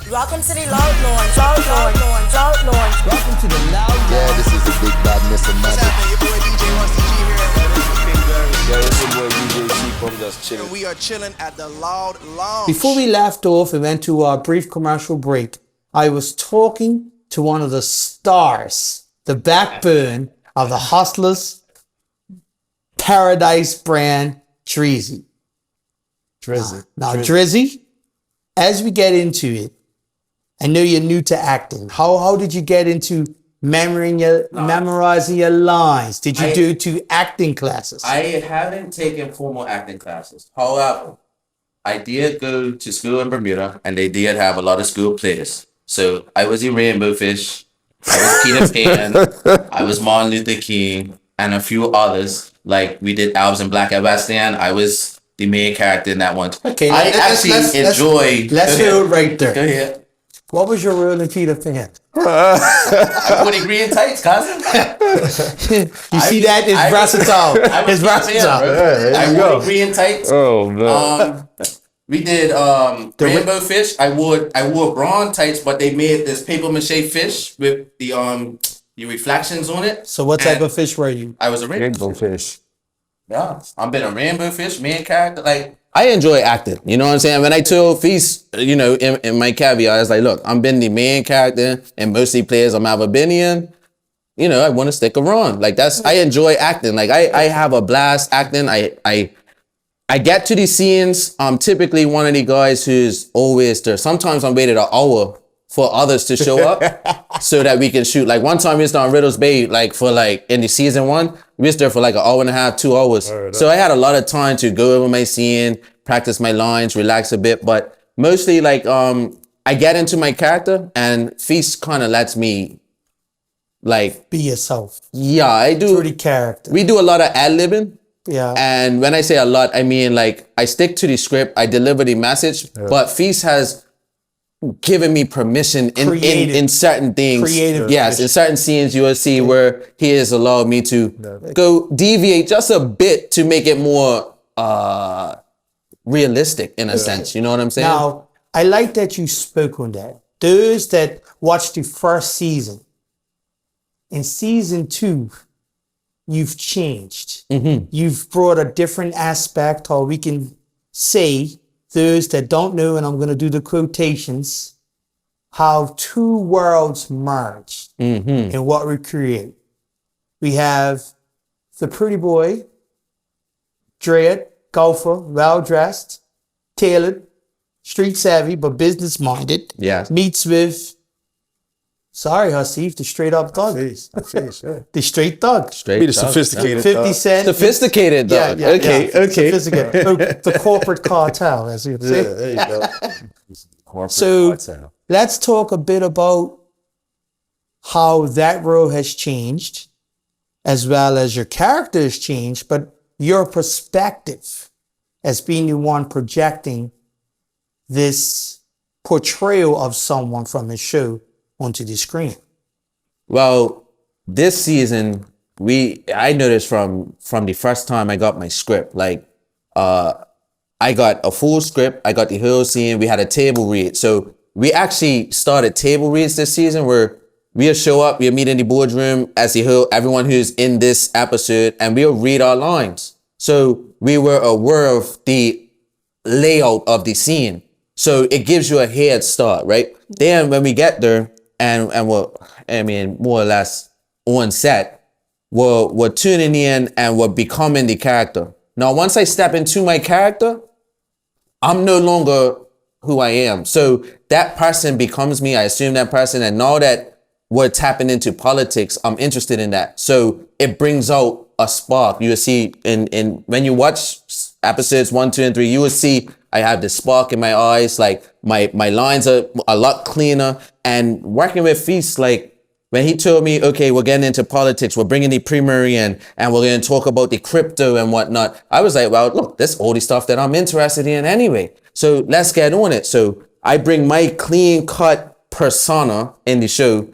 Welcome to the Loud Launch. Welcome to the Loud Launch. Yeah, this is the big bad Mr. What's Magic. happening? Your boy DJ wants to G here. Yeah, it's your boy DJ Cheap. I'm just And chilling. we are chilling at the Loud Lounge. Before we left off and went to our brief commercial break, I was talking to one of the stars, the backbone of the Hustlers Paradise brand, Drizzy. Now, Drizzy, as we get into it, I know you're new to acting. How did you get into memorizing your lines? Did you do two acting classes? I haven't taken formal acting classes. However, I did go to school in Bermuda, and they did have a lot of school plays. So I was a Rainbow Fish, I was Peter Pan, I was Martin Luther King, and a few others. Like we did Albs in Black at West End. I was the main character in that one. Okay, I actually enjoy. Let's hear it right there. Go ahead. What was your role in Peter Pan? Putting green tights, cousin. You see that? It's versatile. It's versatile. I wore green tights. Oh no. We did rainbow fish. I wore bronze tights, but they made this paper mache fish with the reflections on it. So what type And of fish were you? I was a rainbow. Rainbow fish. Yeah, I've been a rainbow fish main character. Like I enjoy acting. You know what I'm saying? When I told Feast, you know, in my caveat, I was like, look, I'm been the main character and mostly players I'm ever been in. You know, I want to stick around. Like I enjoy acting. Like I have a blast acting. I get to these scenes. I'm typically one of the guys who's always there. Sometimes I'm waited an hour for others to show up so that we can shoot. Like one time we was on Riddles Bay, like for like in the season 1, we was there for like an hour and a half, 2 hours. So I had a lot of time to go over my scene, practice my lines, relax a bit. But mostly like I get into my character and Feast kind of lets me like Be yourself. yeah, I do. Through the character. We do a lot of ad-libbing. Yeah. And when I say a lot, I mean like I stick to the script, I deliver the message, but Feast has given me permission in certain things. Creative yes, permission. in certain scenes you will see where he has allowed me to go deviate just a bit to make it more realistic in a sense. You know what I'm saying? Now, I like that you spoke on that. Those that watched the first season, in season 2, you've changed. You've brought a different aspect, or we can say, those that don't know, and I'm going to do the quotations, how two worlds merge in what we create. We have the pretty boy, dread, golfer, well-dressed, tailored, street savvy, but business-minded. Yes. Meets with, sorry, Hasif, the straight-up thug. The straight thug. Straight Be the up. sophisticated. 50 Cent. Sophisticated dog. Okay. Sophisticated. The corporate cartel, as you say. There you go. Corporate So cartel. let's talk a bit about how that role has changed, as well as your character has changed, but your perspective as being the one projecting this portrayal of someone from the show onto the screen. Well, this season, I noticed from the first time I got my script, like I got a full script, I got the whole scene, we had a table read. So we actually started table reads this season where we'll show up, we'll meet in the boardroom as everyone who's in this episode, and we'll read our lines. So we were aware of the layout of the scene. So it gives you a head start, right? Then when we get there, and we're, more or less on set, we're tuning in and we're becoming the character. Now, once I step into my character, I'm no longer who I am. So that person becomes me. I assume that person. And now that we're tapping into politics, I'm interested in that. So it brings out a spark. You will see in when you watch episodes 1, 2, and 3, you will see I have this spark in my eyes. Like my lines are a lot cleaner. And working with Feast, like when he told me, okay, we're getting into politics, we're bringing the primary in, and we're going to talk about the crypto and whatnot. I was like, well, look, that's all the stuff that I'm interested in anyway. So let's get on it. So I bring my clean cut persona in the show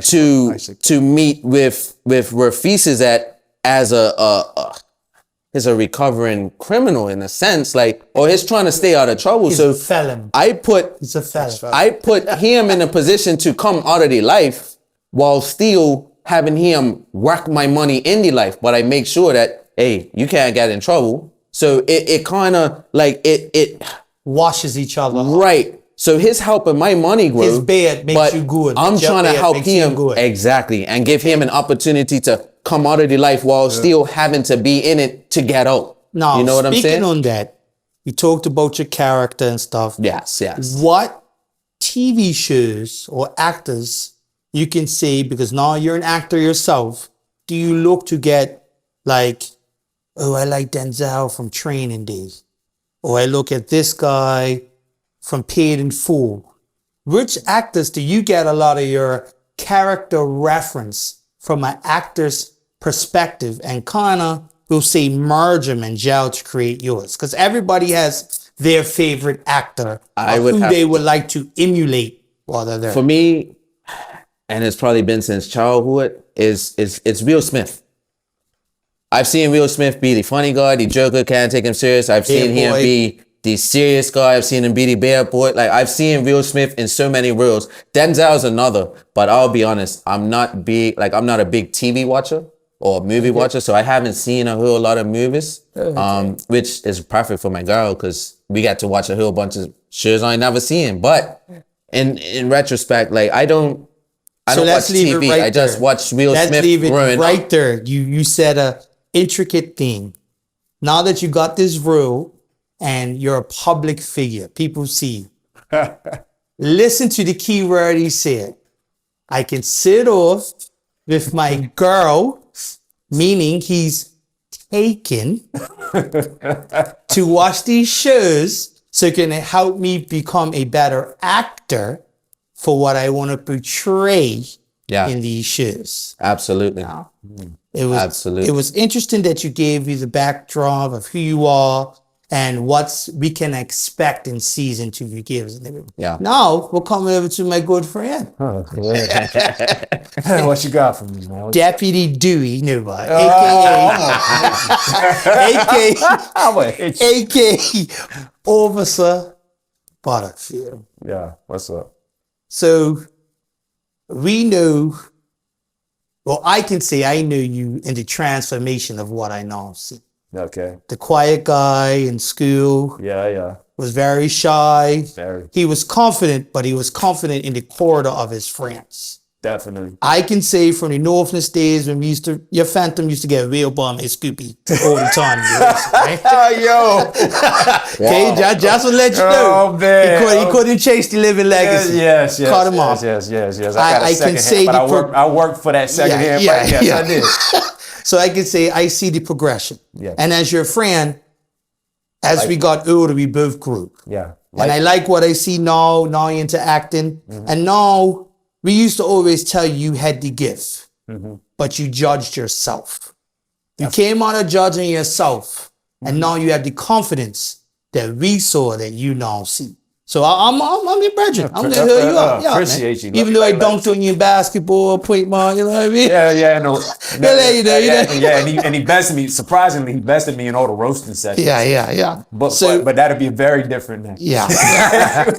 to meet with where Feast is at as a he's a recovering criminal in a sense, like, or he's trying to stay out of trouble. He's so a felon. I put He's a felon. I put him in a position to come out of the life while still having him work my money in the life. But I make sure that, hey, you can't get in trouble. So it kind of like it Washes each other. right. So his helping my money grow. His bad makes but you good. I'm Your trying to bad help makes you him good. exactly and give him an opportunity to come out of the life while still having to be in it to get out. Now, you know what I'm speaking saying? on that, you talked about your character and stuff. Yes, yes. What TV shows or actors you can say, because now you're an actor yourself, do you look to get like, oh, I like Denzel from Training Day, or I look at this guy from Paid in Full? Which actors do you get a lot of your character reference from an actor's perspective and kind of, we'll say, merge them and gel to create yours? Because everybody has their favorite actor who they would like to emulate while they're there. For me, and it's probably been since childhood, is it's Will Smith. I've seen Will Smith be the funny guy, the joker, can't take him serious. I've seen him be the serious guy. I've seen him be the bad boy. Like, I've seen Will Smith in so many roles. Denzel's another, but I'll be honest, I'm not a big TV watcher or movie watcher, so I haven't seen a whole lot of movies, which is perfect for my girl because we got to watch a whole bunch of shows I ain't never seen. But in retrospect, like, I don't watch TV. I just watch Will Smith growing up. Right there. You said a intricate thing. Now that you got this role and you're a public figure, people see you. Listen to the key word he said. I can sit off with my girl, meaning he's taken to watch these shows so it can help me become a better actor for what I want to portray in these shows. Absolutely. It was interesting that you gave me the backdrop of who you are and what we can expect in season 2. You gave us. Yeah. Now we're coming over to my good friend, What you got for me, man? Deputy Dewey, nobody, aka Officer Butterfield. Yeah, what's up? So we know, well, I can say I know you in the transformation of what I now see. Okay. The quiet guy in school Yeah. was very shy. Very. He was confident, but he was confident in the corridor of his friends. Definitely. I can say from the Northness days when your Phantom used to get real bum and Scoopy all the time. Right? Yo. Okay, just to let you know. Oh, man. He couldn't chase the living legacy. Yes. Cut him off. Yes. I got a second can say hand, but I worked for that second hand. Yeah, Yes, yeah. I did. So I can say I see the progression. Yeah. And as your friend, as we got older, we both grew. Yeah. And I like what I see now you're into acting. And now, we used to always tell you had the gift, but you judged yourself. You came out of judging yourself, and now you have the confidence that we saw that you now see. So I'm your brethren. I'm gonna hear you up. Yeah, appreciate man. you. Even though I dunked on you in basketball, point man, you know what I mean? Yeah, no. And he bested me. Surprisingly, he bested me in all the roasting sessions. Yeah. But that'd be very different now. Yeah.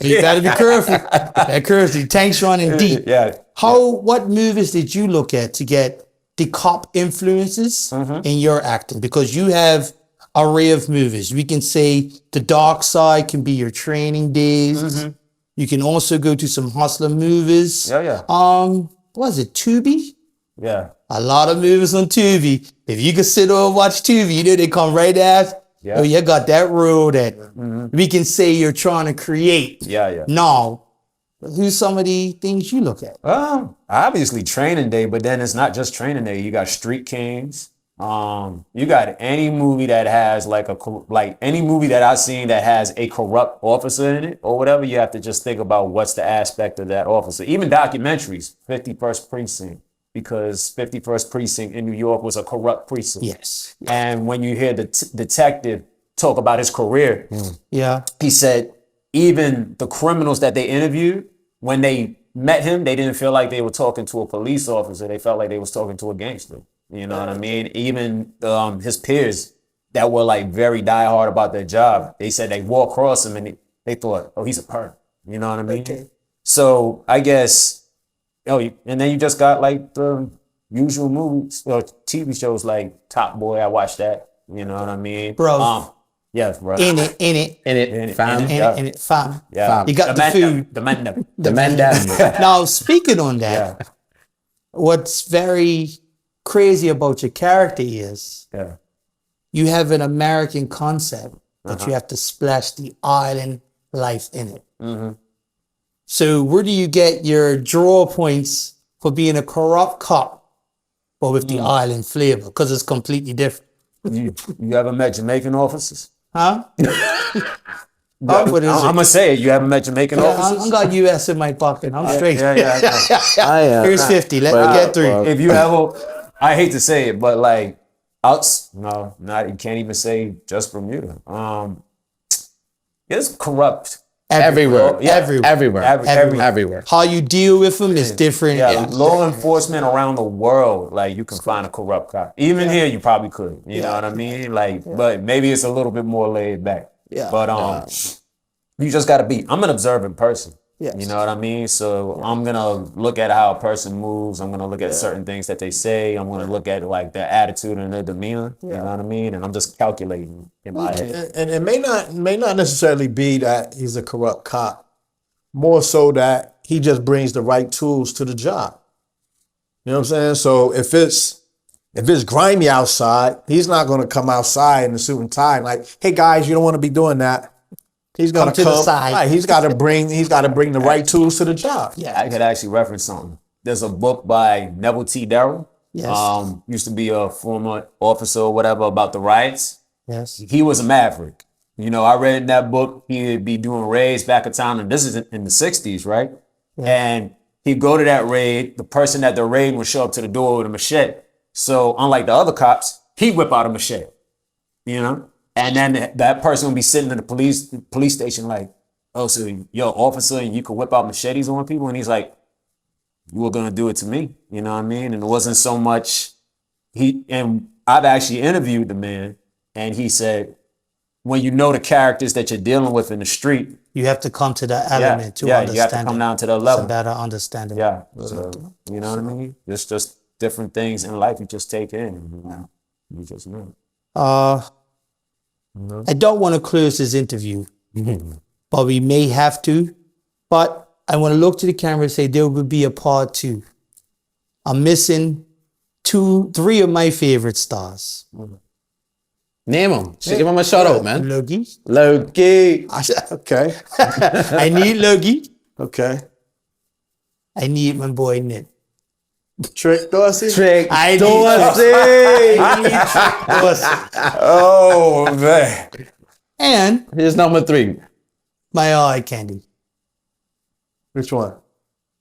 You gotta be careful. That currency, tanks running deep. Yeah. What movies did you look at to get the cop influences in your acting? Because you have array of movies. We can say The Dark Side can be your Training Days. You can also go to some hustler movies. Yeah. Was it Tubi? Yeah. A lot of movies on Tubi. If you can sit or watch Tubi, you know they come right after. Yeah. Oh, you got that role that we can say you're trying to create. Yeah. Now, who's some of the things you look at? Obviously Training Day, but then it's not just Training Day. You got Street Kings. You got any movie that has any movie that I've seen that has a corrupt officer in it or whatever, you have to just think about what's the aspect of that officer. Even documentaries, 51st Precinct, because 51st Precinct in New York was a corrupt precinct. Yes. And when you hear the detective talk about his career, he said even the criminals that they interviewed, when they met him, they didn't feel like they were talking to a police officer. They felt like they was talking to a gangster. You know what I mean? Even his peers that were like very diehard about their job. They said they walk across him and they thought, oh, he's a perp. You know what I mean? Okay. So I guess, and then you just got like the usual movies or TV shows like Top Boy. I watched that. You know what I mean? Bro. Yes, bro. In it, Fam. fam. Yeah. You got the food. The man. The man that. Now, speaking on that, Yeah. what's very crazy about your character is Yeah. you have an American concept, but you have to splash the island life in it. So where do you get your draw points for being a corrupt cop, but with the island flavor? Because it's completely different. You ever met Jamaican officers? Huh? What is I'm it? gonna say it. You haven't met Jamaican Yeah, officers? I got US in my pocket. I'm straight. Yeah. Here's 50. Let me get through. If you ever, I hate to say it, but like, no, not you can't even say just Bermuda. It's corrupt. Everywhere. Yeah, Everywhere. Everywhere. How you deal with them is different. Yeah, law enforcement around the world, like you can find a corrupt cop. Even here, you probably could. You know what I mean? Like, but maybe it's a little bit more laid back. Yeah. But you just gotta be. I'm an observant person. Yes. You know what I mean? So I'm gonna look at how a person moves. I'm gonna look at certain things that they say. I'm gonna look at like their attitude and their demeanor. You know what I mean? And I'm just calculating in my head. And it may not necessarily be that he's a corrupt cop. More so that he just brings the right tools to the job. You know what I'm saying? So if it's grimy outside, he's not going to come outside in a suit and tie like, hey guys, you don't want to be doing that. He's going Come to the side. Right, he's got to bring the right tools to the job. Yeah. I could actually reference something. There's a book by Neville T. Darrell. Yes. Used to be a former officer or whatever about the riots. Yes. He was a maverick. You know, I read in that book, he'd be doing raids back in town, and this is in the 60s, right? And he'd go to that raid, the person at the raid would show up to the door with a machete. So unlike the other cops, he'd whip out a machete, you know? And then that person would be sitting in the police station like, oh, so you're an officer and you could whip out machetes on people? And he's like, you were going to do it to me, you know what I mean? And it wasn't so much, and I've actually interviewed the man, and he said, when you know the characters that you're dealing with in the street, You have to come to that element to you understand have to come it. down to that It's a level. better understanding. Yeah, so, you know what I mean? It's just different things in life you just take in. You just know. I don't want to close this interview, but we may have to. But I want to look to the camera and say there will be a part 2. I'm missing 3 of my favorite stars. Name him. Just give him a shout out, man. Logie. Loki. Okay. I need Logie. Okay. I need my boy Nip. Trick Dorsey. Trick I need Dorsey. I need Trick Dorsey. Oh, man. And Here's number 3. my eye candy. Which one?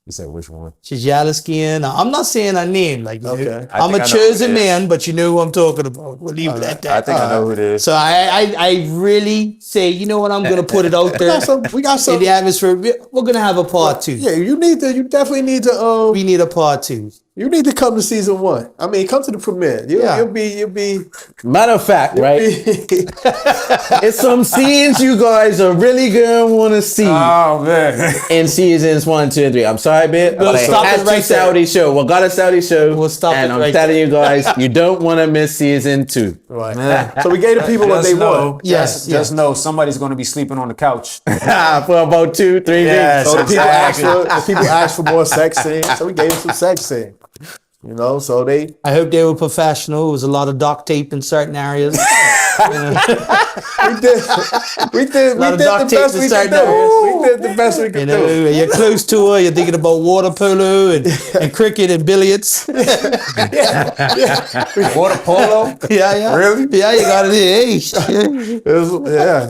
You said which one? She's yellow skin. I'm not saying her name. Like, you know, Okay. I'm I a think I know chosen who it is. man, but you know who I'm talking about. We'll leave it at that. I think I know who it is. So I really say, you know what, I'm gonna put it out there We got in some. the atmosphere. We're gonna have a part 2. Yeah, you definitely need to. We need a part 2. You need to come to season 1. I mean, come to the premiere. You'll be. Matter of fact, right? It's some scenes you guys are really gonna want to see Oh, man. in seasons 1, 2, and 3. I'm sorry, babe, but I stop had it to right there. Saudi show. We got a Saudi show. We'll stop and it I'm right telling you guys, you don't want to miss season 2. Right. So we gave the people what they want. Yes, Just know somebody's going to be sleeping on the couch. For about 2, 3 Yes. weeks. So the people asked for more sex scenes. So we gave them some sex scenes. You know, so they. I hope they were professional. It was a lot of duct tape in certain areas. We did lot of the duct tape best to we start could that. do. We did the best we You could know, do. you're close to her. You're thinking about water polo and cricket and billiards. Water polo? Yeah. Really? Yeah, you got it. Hey. It was,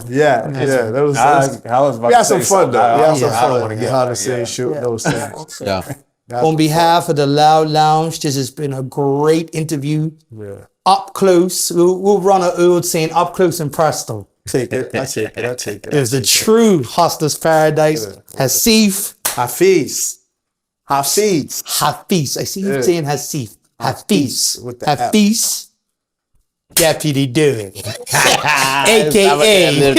yeah. That was. I was about We had to some say fun something. though. We had some I don't fun. wanna get Behind the scenes shooting those things. Yeah. On behalf of the Loud Lounge, this has been a great interview. Yeah. Up close. We'll run an old saying, up close and presto. Take it. I take it. It was the true Hustler's Paradise. Hasif. Hafiz. Hafiz. I see you saying Hasif. Hafiz. With the F. Hafiz. Deputy Dewey, I aka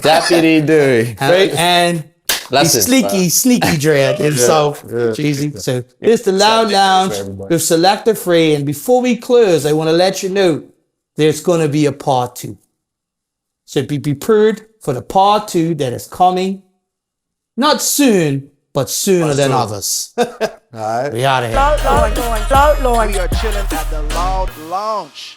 Deputy Dewey. and Lessons, sneaky dread himself, Cheesy. So it's the Loud Lounge with Selector Free. And before we close, I want to let you know there's going to be a part 2. So be prepared for the part 2 that is coming. Not soon, but sooner than others. All right. We out of here. We are chilling at the Loud Lounge.